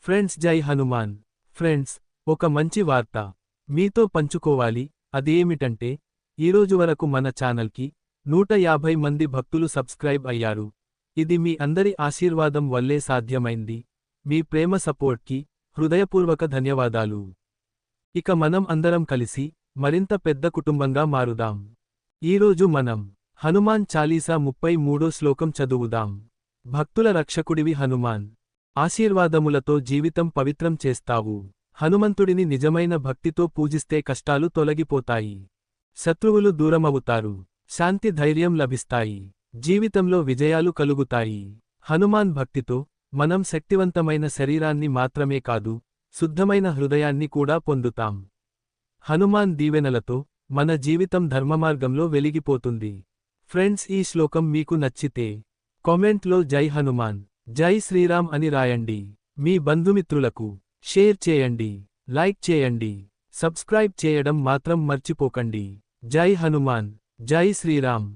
Friends, జై Hanuman. Friends, ఒక మంచి వార్త మీతో పంచుకోవాలి. అది ఏమిటంటే, ఈరోజు వరకు మన ఛానల్కి 150 మంది భక్తులు సబ్స్క్రైబ్ అయ్యారు. ఇది మీ అందరి ఆశీర్వాదం వల్లే సాధ్యమైంది. మీ ప్రేమ సపోర్ట్కి హృదయపూర్వక ధన్యవాదాలు. ఇక మనం అందరం కలిసి మరింత పెద్ద కుటుంబంగా మారుదాం. ఈరోజు మనం హనుమాన్ చాలీసా 33వ శ్లోకం చదువుదాం. భక్తుల రక్షకుడివి హనుమాన్, ఆశీర్వాదములతో జీవితం పవిత్రం చేస్తావు. హనుమంతుడిని నిజమైన భక్తితో పూజిస్తే కష్టాలు తొలగిపోతాయి, శత్రువులు దూరమవుతారు, శాంతి ధైర్యం లభిస్తాయి, జీవితంలో విజయాలు కలుగుతాయి. హనుమాన్ భక్తితో మనం శక్తివంతమైన శరీరాన్ని మాత్రమే కాదు, శుద్ధమైన హృదయాన్ని కూడా పొందుతాం. హనుమాన్ దీవెనలతో మన జీవితం ధర్మమార్గంలో వెలిగిపోతుంది. ఫ్రెండ్స్, ఈ శ్లోకం మీకు నచ్చితే కామెంట్లో జై హనుమాన్, జై శ్రీరామ్ అని రాయండి. మీ బంధుమిత్రులకు షేర్ చేయండి, లైక్ చేయండి, సబ్స్క్రైబ్ చేయడం మాత్రం మర్చిపోకండి. జై హనుమాన్, జై శ్రీరామ్.